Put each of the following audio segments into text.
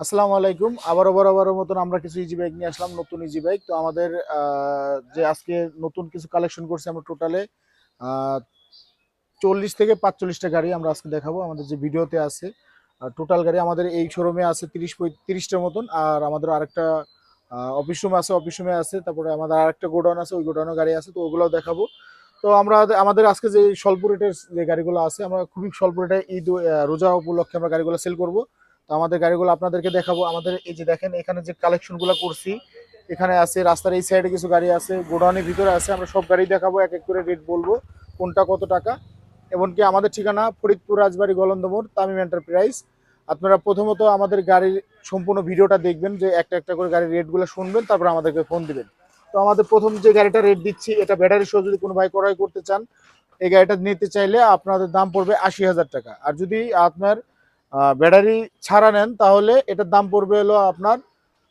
আসসালামু আলাইকুম। আবারও বরাবরের মতন আমরা কিছু ইজি বাইক নিয়ে আসলাম, নতুন ইজি বাইক। তো আমাদের যে আজকে নতুন কিছু কালেকশন করছি আমরা টোটালে 40 থেকে 45টা গাড়ি আমরা আজকে দেখাবো আমাদের যে ভিডিওতে আছে। টোটাল গাড়ি আমাদের এই শোরুমে আছে 30-35টার মতন। আর আমাদের আরেকটা অফিস রুম আছে, অফিস রুমে আছে। তারপরে আমাদের আরেকটা গোডাউন আছে, ওই গোডাউনও গাড়ি আছে, তো ওগুলোও দেখাবো। তো আমরা আমাদের আজকে যে স্বল্প রেটের যে গাড়িগুলো আছে, আমরা খুবই স্বল্প রেটে ঈদ রোজা উপলক্ষে আমরা গাড়িগুলো সেল করব। তো আমাদের গাড়িগুলো আপনাদেরকে দেখাবো। আমাদের এই যে দেখেন এখানে যে কালেকশনগুলো করছি, এখানে আছে রাস্তার এই সাইডে কিছু গাড়ি আছে, গোডাউনের ভিতরে আছে। আমরা সব গাড়ি দেখাবো, এক এক করে রেট বলবো কোনটা কত টাকা। এমনকি আমাদের ঠিকানা ফরিদপুর রাজবাড়ী গলন্দমোড় তামিম এন্টারপ্রাইজ। আপনারা প্রথমত আমাদের গাড়ির সম্পূর্ণ ভিডিওটা দেখবেন, যে একটা একটা করে গাড়ির রেটগুলো শুনবেন, তারপর আমাদেরকে ফোন দিবেন। তো আমাদের প্রথম যে গাড়িটা রেট দিচ্ছি, এটা ব্যাটারি সহ যদি কোনো ভাই ক্রয় করতে চান, এই গাড়িটা নিতে চাইলে আপনাদের দাম পড়বে 80,000 টাকা। আর যদি আপনার ব্যাটারি ছাড়া নেন, তাহলে এটার দাম পড়বে হলো আপনার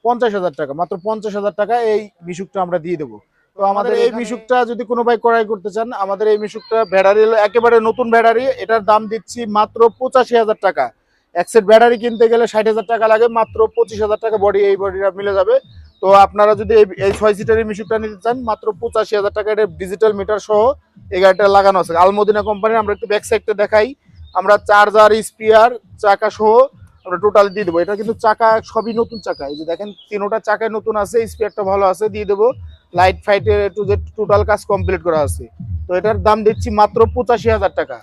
50,000 টাকা। মাত্র 50,000 টাকা এই মিশুকটা আমরা দিয়ে দেবো। তো আমাদের এই মিশুকটা যদি কোনো ভাই ক্রয় করতে চান, আমাদের এই মিশুকটা ব্যাটারি হলো একেবারে নতুন ব্যাটারি, এটার দাম দিচ্ছি মাত্র 85,000 টাকা। এক সেট ব্যাটারি কিনতে গেলে 60,000 টাকা লাগে, মাত্র 25,000 টাকা বডি, এই বডিটা মিলে যাবে। তো আপনারা যদি এই 6 সিটারের মিশুকটা নিতে চান, মাত্র 85,000 টাকা। এটা ডিজিটাল মিটার সহ এই গাড়িটা লাগানো আছে আলমদিনা কোম্পানির। আমরা একটু ব্যাক সাইডটা দেখাই। আমরা চার্জার, স্পিয়ার, চাকা সহ আমরা টোটাল দিয়ে দেবো। এটা কিন্তু চাকা সবই নতুন চাকা, এই যে দেখেন তিনোটা চাকায় নতুন আছে, স্পিয়ারটা ভালো আছে, দিয়ে দেবো। লাইট ফাইটের টু জেড টোটাল কাজ কমপ্লিট করা আছে। তো এটার দাম দিচ্ছি মাত্র 85,000 টাকা।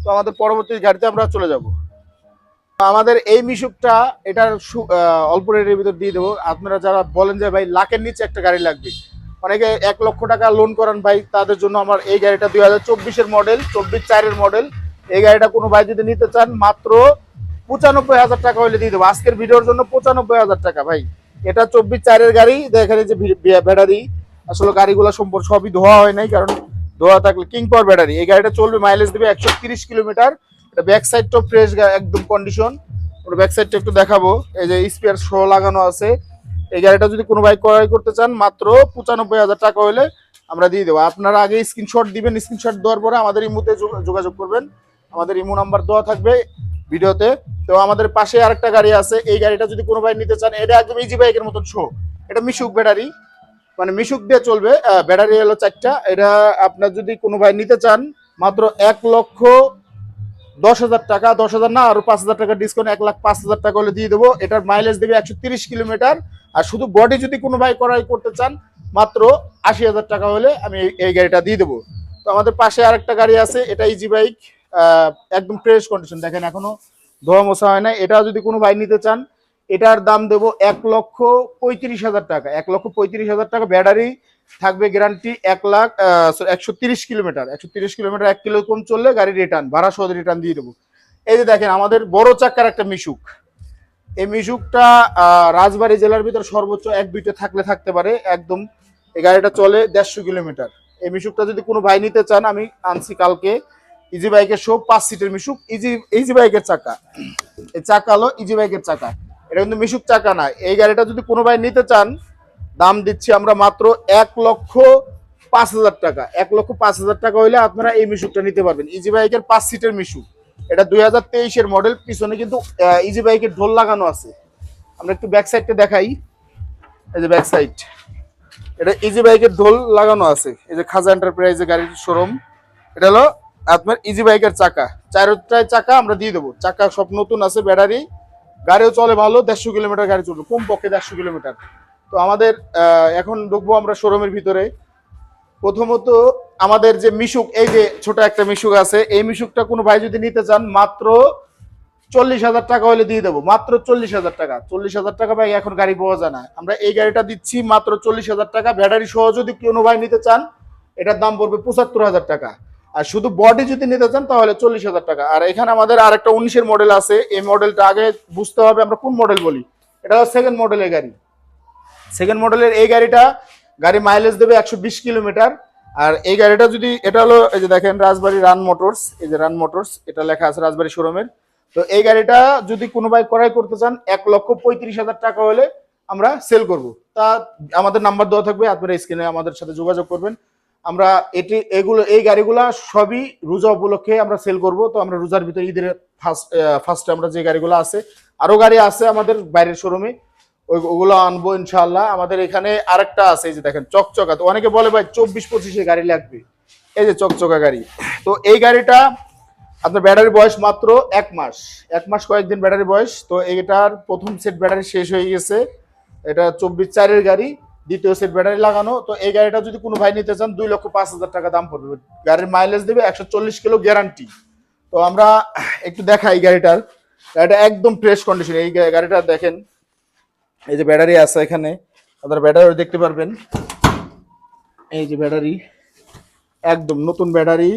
তো আমাদের পরবর্তী গাড়িতে আমরা চলে যাব। আমাদের এই মিশুকটা এটার অল্প রেটের ভিতর দিয়ে দেবো। আপনারা যারা বলেন যে ভাই লাখের নিচে একটা গাড়ি লাগবে, অনেকে 1 লক্ষ টাকা লোন করান ভাই, তাদের জন্য আমার এই গাড়িটা 2024-এর মডেল, 24-4-এর মডেল। এই গাড়িটা কোনো ভাই যদি নিতে চান, মাত্র 95,000 টাকা হলে দিয়ে দেবো আজকের ভিডিওর জন্য। 95,000 টাকা ভাই। এটা 24-4-এর গাড়ি। দেখেন এই যে ব্যাটারি, আসলে গাড়িগুলো সম্পর্কে সবই ধোয়া হয় নাই, কারণ ধোয়া থাকলে কিং পাওয়ার ব্যাটারি। এই গাড়িটা চলবে, মাইলেজ দেবে 130 কিলোমিটার। এটা ব্যাক সাইডটাও ফ্রেশ, একদম কন্ডিশন। ওর ব্যাক সাইডটা একটু দেখাবো। এই যে স্পেয়ার শো লাগানো আছে। এই গাড়িটা যদি কোনো ভাই ক্রয় করতে চান, মাত্র 95,000 টাকা হলে আমরা দিয়ে দেবো। আপনারা আগে স্ক্রিনশট দিবেন, স্ক্রিনশট দেওয়ার পরে আমাদের ইমোতে যোগাযোগ করবেন। আমাদের ইমো নাম্বার দেওয়া থাকবে ভিডিওতে। তো আমাদের পাশে আরেকটা গাড়ি আছে, এই গাড়িটা যদি কোনো ভাই নিতে চান, এটা একদম ইজি বাইকের মতো শো। এটা মিশুক ব্যাটারি, মানে মিশুক দিয়ে চলবে। ব্যাটারি হলো 4টা। এটা আপনার যদি কোনো ভাই নিতে চান, মাত্র 1,10,000 টাকা, 10,000 না, আরো 5,000 টাকা ডিসকাউন্ট, 1,05,000 টাকা হলে দিয়ে দেবো। এটার মাইলেজ দেবে 130 কিলোমিটার। আর শুধু বডি যদি কোনো ভাই ক্রয় করতে চান, মাত্র 80,000 টাকা হলে আমি এই গাড়িটা দিয়ে দেবো। তো আমাদের পাশে আরেকটা গাড়ি আছে, এটা ইজি বাইক, একদম ফ্রেশ কন্ডিশন, দেখেন এখনো ধোয়া মোছা হয় না। এটা যদি কোনো ভাই নিতে চান, এটার দাম দেবো 1,35,000 টাকা। 1,35,000 টাকা। ব্যাটারি থাকবে গ্যারান্টি 1,130 কিলোমিটার। 130 কিলোমিটার, 1 কিলো কম চললে গাড়ি রিটার্ন, ভাড়া সহ রিটার্ন দিয়ে দেবো। এই যে দেখেন আমাদের বড় চাকার একটা মিশুক। এই মিশুকটা রাজবাড়ী জেলার ভিতর সর্বোচ্চ 1-2টা থাকলে থাকতে পারে একদম। এই গাড়িটা চলে 150 কিলোমিটার। এই মিশুকটা যদি কোনো ভাই নিতে চান, আমি আনছি কালকে ইজি বাইকের শো, 5 সিটের মিশুক, ইজি ইজি বাইকের চাকা। এই চাকা হলো ইজি বাইকের চাকা, এটা কিন্তু মিশুক চাকা না। এই গাড়িটা যদি কোনো ভাই নিতে চান, দাম দিচ্ছি আমরা মাত্র 1,05,000 টাকা। 1,05,000 টাকা হইলে আপনারা এই মিশুকটা নিতে পারবেন, ইজি বাইকের 5 সিটের মিশুক। এটা 2023-এর মডেল। পিছনে কিন্তু ইজি বাইকের ঢোল লাগানো আছে। আমরা একটু ব্যাক সাইডটা দেখাই। এই যে ব্যাক সাইড, এটা ইজি বাইকের ঢোল লাগানো আছে। এই যে খাজা এন্টারপ্রাইজের গাড়ির শোরুম। এটা হলো আপনার ইজি বাইকের চাকা, 4টায় চাকা আমরা দিয়ে দেবো। চাকা সব নতুন আছে, ব্যাটারি, গাড়িও চলে ভালো। 150 কিলোমিটার গাড়ি চলবে, কমপক্ষে 150 কিলোমিটার। তো আমাদের এখন ঢুকবো আমরা শোরুমের ভিতরে। প্রথমত আমাদের যে মিশুক, এই যে ছোট একটা মিশুক আছে, এই মিশুকটা কোনো ভাই যদি নিতে চান, মাত্র 40,000 টাকা হলে দিয়ে দেবো। মাত্র 40,000 টাকা। 40,000 টাকা ভাই এখন গাড়ি পাওয়া যায় না। আমরা এই গাড়িটা দিচ্ছি মাত্র 40,000 টাকা। ব্যাটারি সহ যদি কোনো ভাই নিতে চান, এটার দাম পড়বে 75,000 টাকা। আর শুধু বডি যদি নিতে চান, তাহলে 40,000 টাকা। আর এখানে আমাদের আরেকটা 19-এর মডেল আছে। এই মডেলটা আগে বুঝতে হবে আমরা কোন মডেল বলি। এটা সেকেন্ড মডেলের গাড়ি। সেকেন্ড মডেলের এই গাড়িটা, গাড়ি মাইলেজ দেবে 120 কিলোমিটার। আর এই গাড়িটা যদি, এটা হলো এই যে দেখেন রাজবাড়ী রান মোটরস, এই যে রান মোটরস এটা লেখা আছে রাজবাড়ী শোরুমের। তো এই গাড়িটা যদি কোনো ভাই ক্রয় করতে চান, 1,35,000 টাকা হলে আমরা সেল করব। তা আমাদের নাম্বার দেওয়া থাকবে, আপনারা স্ক্রিনে আমাদের সাথে যোগাযোগ করবেন। আমরা এই গাড়িগুলা সবই রোজা উপলক্ষে আমরা সেল করব। তো আমরা রোজার ভিতরে ঈদের ফার্স্টে আমরা যে গাড়িগুলো আছে, আরো গাড়ি আছে আমাদের বাইরের শোরুমে, ওগুলো আনবো ইনশাআল্লাহ। আমাদের এখানে আরেকটা আছে, এই যে দেখেন চকচকা। তো অনেকে বলে ভাই 24-25 গাড়ি লাগবে, এই যে চকচকা গাড়ি। তো এই গাড়িটা আপনার ব্যাটারি বয়স মাত্র 1 মাস, 1 মাস কয়েকদিন ব্যাটারি বয়স। তো এটার প্রথম সেট ব্যাটারি শেষ হয়ে গেছে, এটা 24/4 গাড়ি, দ্বিতীয় সেট ব্যাটারি লাগানো। তো এই গাড়িটা যদি কোনো ভাই নিতে চান 2,05,000 টাকা দাম পড়বে। গাড়ির মাইলেজ দেবে 140 কিলো গ্যারান্টি। তো আমরা একটু দেখাই গাড়িটা একদম ফ্রেশ কন্ডিশন। এই গাড়িটা দেখেন, এই যে ব্যাটারি আছে এখানে, আপনারা ব্যাটারি দেখতে পারবেন, এই যে ব্যাটারি একদম নতুন ব্যাটারি,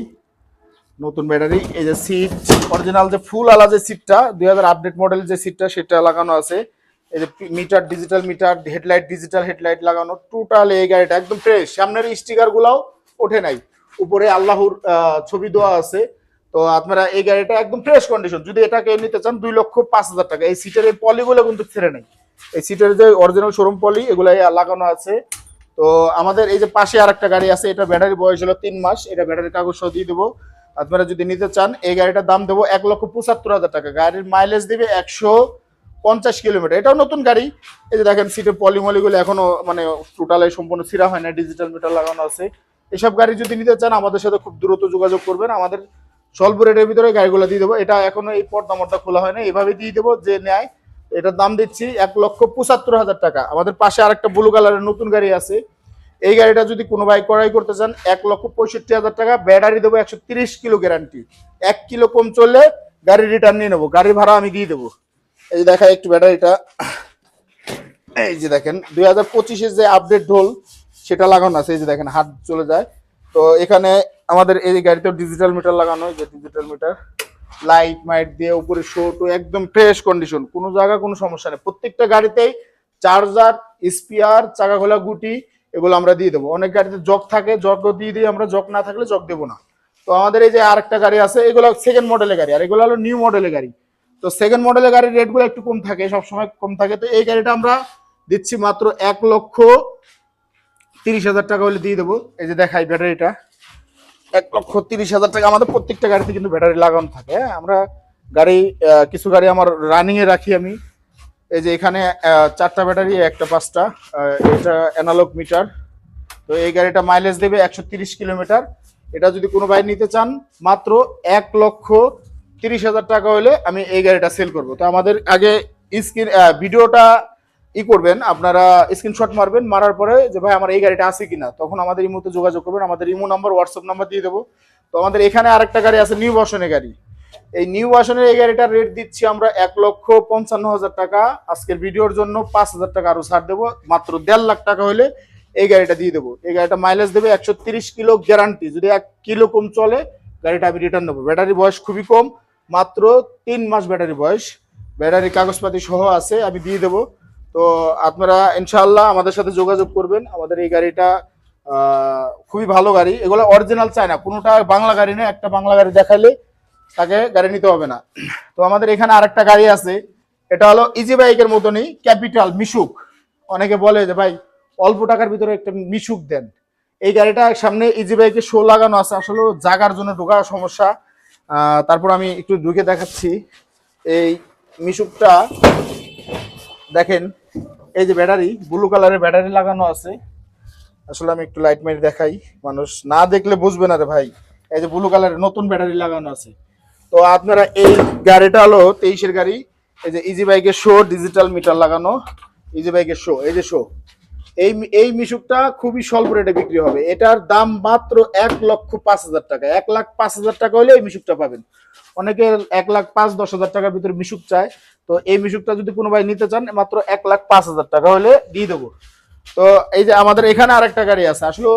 নতুন ব্যাটারি। এই যে সিট অরিজিনাল, যে ফুল আলা যে সিটটা 2000 আপডেট মডেল যে সিটটা সেটা লাগানো আছে। এই যে meter, digital meter, headlight digital headlight লাগানো। টোটাল এই গাড়িটা একদম ফ্রেশ। সামনের স্টিকার গুলাও ওঠে নাই, উপরে আল্লাহর ছবি দেওয়া আছে। তো আপনারা এই গাড়িটা একদম ফ্রেশ কন্ডিশন, যদি এটাকে নিতে চান 2,05,000 টাকা। এই সিটের এই পলিগুলো কিন্তু ছেড়ে নেই, এই সিটের যে অরিজিনাল শোরুম পলি এগুলো লাগানো আছে। তো আমাদের এই যে পাশে আরেকটা গাড়ি আছে, এটা ব্যাটারি বয়স হলো 3 মাস, এটা ব্যাটারির কাগজ সহ দিয়ে দেবো। আপনারা যদি নিতে চান এই গাড়িটার দাম দেবো 1,75,000 টাকা। গাড়ির মাইলেজ দিবে 150 কিলোমিটার, এটাও নতুন গাড়ি। এই যে দেখেন সিটের পলিমলিগুলো এখনো মানে টোটালে সম্পূর্ণ ছিঁড়া হয় না, ডিজিটাল মিটার লাগানো আছে। এসব গাড়ি যদি নিতে চান আমাদের সাথে খুব দ্রুত যোগাযোগ করবেন, আমাদের স্বল্প রেটের ভিতরে গাড়িগুলো দিয়ে দেবো। এটা এখনো এই পর্দা মর্দা খোলা হয় না, এইভাবে দিয়ে দেবো যে নেয়। এটার দাম দিচ্ছি 1,75,000 টাকা। আমাদের পাশে আরেকটা ব্লু কালারের নতুন গাড়ি আছে, এই গাড়িটা যদি কোনো ভাই ক্রয় করতে চান 1,65,000 টাকা। ব্যাটারি দেবো 130 কিলো গ্যারান্টি, 1 কিলো কম চললে গাড়ি রিটার্ন নিয়ে নেবো, গাড়ি ভাড়া আমি দিয়ে দেবো। এই যে দেখা একটু ব্যাটারিটা, এই যে দেখেন 2025-এর যে আপডেট ঢোল সেটা লাগানো আছে, এই যে দেখেন হাত চলে যায়। তো এখানে আমাদের এই গাড়িতে ডিজিটাল মিটার লাগানো, যে ডিজিটাল মিটার লাইট মাইট দিয়ে উপরে শো টু একদম ফ্রেশ কন্ডিশন, কোনো জায়গা কোনো সমস্যা নেই। প্রত্যেকটা গাড়িতেই চার্জার, স্পিয়ার, চাকা খোলা গুটি এগুলো আমরা দিয়ে দেবো। অনেক গাড়িতে জগ থাকে, জগ দিয়ে দিই আমরা, জগ না থাকলে জগ দেবো না। তো আমাদের এই যে আরেকটা গাড়ি আছে, এগুলো সেকেন্ড মডেলের গাড়ি, আর এগুলো হলো নিউ মডেলের গাড়ি। তো সেকেন্ড মডেলের গাড়ির রেটগুলো একটু কম থাকে, সবসময় কম থাকে। তো এই গাড়িটা আমরা দিচ্ছি মাত্র 1,30,000 টাকা হলে দিয়ে দেবো। এই যে দেখাই ব্যাটারিটা 1,30,000 টাকা। আমাদের প্রত্যেকটা গাড়িতে কিন্তু ব্যাটারি লাগানো থাকে। হ্যাঁ, আমরা গাড়ি কিছু গাড়ি আমার রানিং এ রাখি আমি। এই যে এখানে 4টা ব্যাটারি, একটা 5টা, এটা অ্যানালগ মিটার। তো এই গাড়িটা মাইলেজ দেবে 130 কিলোমিটার। এটা যদি কোনো ভাই নিতে চান মাত্র 1,30,000 টাকা হলে আমি এই গাড়িটা সেল করব। তো আমাদের আগে ভিডিওটা করবেন, আপনারা স্ক্রিনশট মারবেন, মারার পরে যে ভাই আমার এই গাড়িটা আছে কিনা, তখন আমাদের ইমোতে যোগাযোগ করবেন, আমাদের ইমো নাম্বার, হোয়াটসঅ্যাপ নাম্বার দিয়ে দেবো। তো আমাদের এখানে আরেকটা গাড়ি আছে নিউ ভার্সনের গাড়ি। এই নিউ ভার্সনের এই গাড়িটার রেট দিচ্ছি আমরা 1,55,000 টাকা। আজকের ভিডিওর জন্য 5,000 টাকা আরো ছাড় দেবো, মাত্র 1.5 লাখ টাকা হলে এই গাড়িটা দিয়ে দেবো। এই গাড়িটা মাইলেজ দেবে 130 কিলো গ্যারান্টি, যদি 1 কিলো কম চলে গাড়িটা আমি রিটার্ন দেবো। ব্যাটারি বয়স খুবই কম, মাত্র 3 মাস ব্যাটারি বয়স, ব্যাটারি কাগজপাতি সহ আছে, আমি দিয়ে দেবো। তো আপনারা ইনশাআল্লাহ আমাদের সাথে যোগাযোগ করবেন। আমাদের এই গাড়িটা খুবই ভালো গাড়ি, এগুলো অরিজিনাল চায় না, কোনোটা বাংলা গাড়ি না। একটা বাংলা গাড়ি দেখালে তাকে গাড়ি নিতে হবে না। তো আমাদের এখানে আরেকটা গাড়ি আছে, এটা হলো ইজি বাইকের মতনই ক্যাপিটাল মিশুক। অনেকে বলে যে ভাই অল্প টাকার ভিতরে একটা মিশুক দেন। এই গাড়িটা সামনে ইজি বাইকে শো লাগানো আছে, আসলে জাগার জন্য ঢোকার সমস্যা। তারপর আমি একটু ঢুকে দেখাচ্ছি। এই মিশুকটা দেখেন, এই যে ব্যাটারি ব্লু কালারের ব্যাটারি লাগানো আছে। আসলে আমি একটু লাইট মেরে দেখাই, মানুষ না দেখলে বুঝবে না রে ভাই। এই যে ব্লু কালারের নতুন ব্যাটারি লাগানো আছে। তো আপনারা এই গাড়িটা হলো 23-এর গাড়ি। এই যে ইজি বাইকের শো, ডিজিটাল মিটার লাগানো, ইজি বাইকের শো, এই যে শো। এই মিশুকটা খুবই স্বল্প রেটে বিক্রি হবে। এটার দাম মাত্র 1,05,000 টাকা। 1,05,000 টাকা হলে এই মিশুকটা পাবেন। অনেকে 1,05,000-10,000 টাকার ভিতরে মিশুক চায়। তো এই মিশুকটা যদি কোনো ভাই নিতে চান মাত্র 1,05,000 টাকা হলে দিয়ে দেবো। তো এই যে আমাদের এখানে আরেকটা গাড়ি আছে। আসলে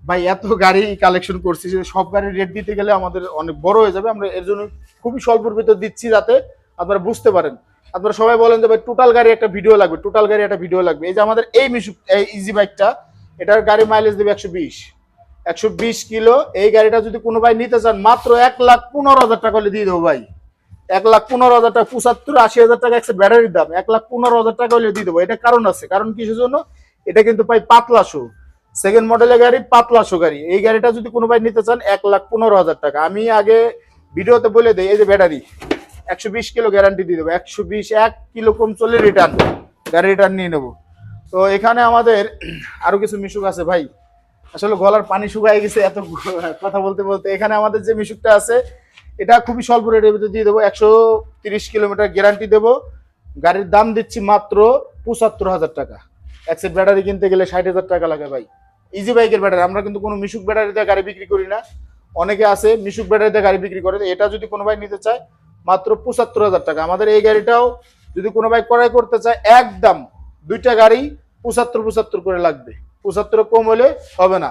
ভাই এত গাড়ি কালেকশন করছি যে সব গাড়ির রেট দিতে গেলে আমাদের অনেক বড় হয়ে যাবে। আমরা এর জন্য খুবই স্বল্পের ভিতর দিচ্ছি, যাতে আপনারা বুঝতে পারেন। আপনারা সবাই বলেন যে ভাই টোটাল গাড়ি একটা ভিডিও লাগবে, টোটাল গাড়ি একটা ভিডিও লাগবে। এই যে আমাদের এই ইজি বাইকটা, এটার গাড়ি মাইলেজ দেবে 120 কিলো। এই গাড়িটা যদি কোনো ভাই নিতে চান মাত্র 1,15,000 টাকা হলে দিয়ে দেবো ভাই। 1,15,000 টাকা, 75-80,000 টাকা একটা ব্যাটারির দাম, 1,15,000 টাকা হলে দিয়ে দেবো। এটা কারণ আছে, কারণ কিসের জন্য? এটা কিন্তু ভাই পাতলা শো, সেকেন্ড মডেলের গাড়ি, পাতলাশো গাড়ি। এই গাড়িটা যদি কোনো ভাই নিতে চান 1,15,000 টাকা। আমি আগে ভিডিওতে বলে দিই, এই যে ব্যাটারি 120 কিলো গ্যারান্টি দিয়ে দেবো, 120, 1 কিলো কম চলে রিটার্ন, গাড়ি রিটার্ন নিয়ে নেবো। তো এখানে আমাদের আরো কিছু মিশুক আছে ভাই, আসলে গলার পানি শুকায় গেছে এত কথা বলতে বলতে। এখানে আমাদের যে মিশুকটা আছে এটা খুবই স্বল্প রেটের ভিতরে দিয়ে দেবো, 130 কিলোমিটার গ্যারান্টি দেবো। গাড়ির দাম দিচ্ছি মাত্র 75,000 টাকা। এক সেট ব্যাটারি কিনতে গেলে 60,000 টাকা লাগে ভাই। ইজি বাইকের ব্যাটারি, আমরা কিন্তু কোনো মিশুক ব্যাটারিতে গাড়ি বিক্রি করি না। অনেকে আছে মিশুক ব্যাটারিতে গাড়ি বিক্রি করে, এটা যদি কোনো ভাই নিতে চায় মাত্র 75,000 টাকা। আমাদের এই গাড়িটাও যদি কোনো ভাই ক্রয় করতে চায় একদম দুইটা গাড়ি 75 করে লাগবে, 75 কম হলে হবে না।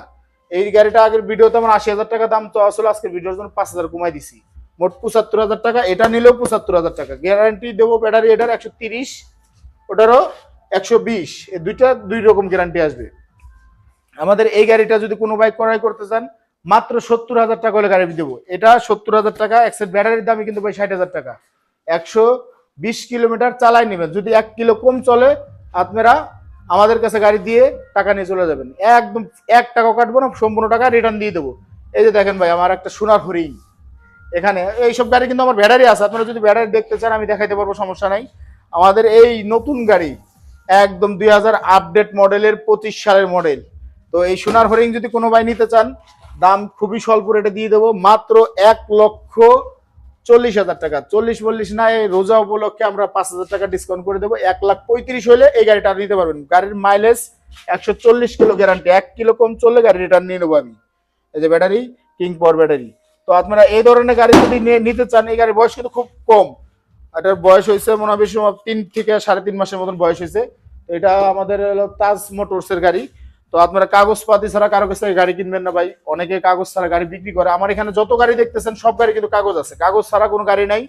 এই গাড়িটা আগের ভিডিওতে আমার 80,000 টাকা দাম তো আসলে, আজকের ভিডিওর জন্য 5,000 কমাই দিছি, মোট 75,000 টাকা। এটা নিলেও 75,000 টাকা গ্যারান্টি দেবো। ব্যাটারি এটার 130, ওটারও 120, এই দুইটা দুই রকম গ্যারান্টি আসবে। আমাদের এই গাড়িটা যদি কোনো বাইক ক্রয় করতে চান মাত্র 70,000 টাকা হলে গাড়ি দেবো। এটা 70,000 টাকা। এক সেট ব্যাটারির দামই কিন্তু ভাই 60,000 টাকা। 120 কিলোমিটার চালাই নেবেন, যদি 1 কিলো কম চলে আপনারা আমাদের কাছে গাড়ি দিয়ে টাকা নিয়ে চলে যাবেন, একদম 1 টাকা কাটবো না, সম্পূর্ণ টাকা রিটার্ন দিয়ে দেবো। এই যে দেখেন ভাই আমার একটা সোনার হরিণ, এখানে এইসব গাড়ি কিন্তু আমার ব্যাটারি আছে, আপনারা যদি ব্যাটারি দেখতে চান আমি দেখাইতে পারবো, সমস্যা নাই। আমাদের এই নতুন গাড়ি একদম 2000 আপডেট মডেলের, 25 সালের মডেল। তো এই সোনার হরিণ যদি কোনো ভাই নিতে চান দাম খুবই স্বল্প রেটে দিয়ে দেবো, মাত্র 1,40,000 টাকা। 40 না, এই রোজা উপলক্ষে আমরা 5,000 টাকা ডিসকাউন্ট করে দেবো। 1,35,000 হলে এই গাড়িটা নিতে পারবেন। গাড়ির মাইলেজ 140 কিলো গ্যারান্টি, 1 কিলো কম চললে গাড়ি রিটার্ন নিয়ে নেবো আমি। এই যে ব্যাটারি, কিং পাওয়ার ব্যাটারি। তো আপনারা এই ধরনের গাড়ি যদি নিতে চান, এই গাড়ির বয়স কিন্তু খুব কম, এটার বয়স হয়েছে মনে হয় বেশি 3 থেকে 3.5 মাসের মতন বয়স হয়েছে। এটা আমাদের হলো তাজ মোটরসের গাড়ি। তো আপনারা কাগজপাতি ছাড়া কারো কাছে গাড়ি কিনবেন না ভাই, অনেকে কাগজ ছাড়া গাড়ি বিক্রি করে। আমার এখানে যত গাড়ি দেখতেছেন সব গাড়ি কিন্তু কাগজ আছে, কাগজ ছাড়া কোনো গাড়ি নাই।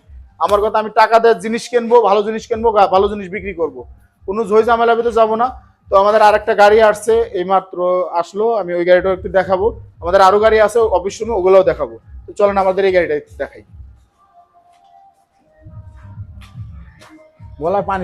আমার কথা, আমি টাকা দিয়ে জিনিস কিনবো, ভালো জিনিস কিনবো, ভালো জিনিস বিক্রি করবো, কোনো ঝই ঝামেলা ভিতরে যাবো না। তো আমাদের আরেকটা গাড়ি আসছে, এই মাত্র আসলো, আমি ওই গাড়িটাও একটু দেখাবো। আমাদের আরো গাড়ি আছে অফিস রুমে, ওগুলোও দেখাবো। তো চলেন আমাদের এই গাড়িটা একটু দেখাই। বলা পানি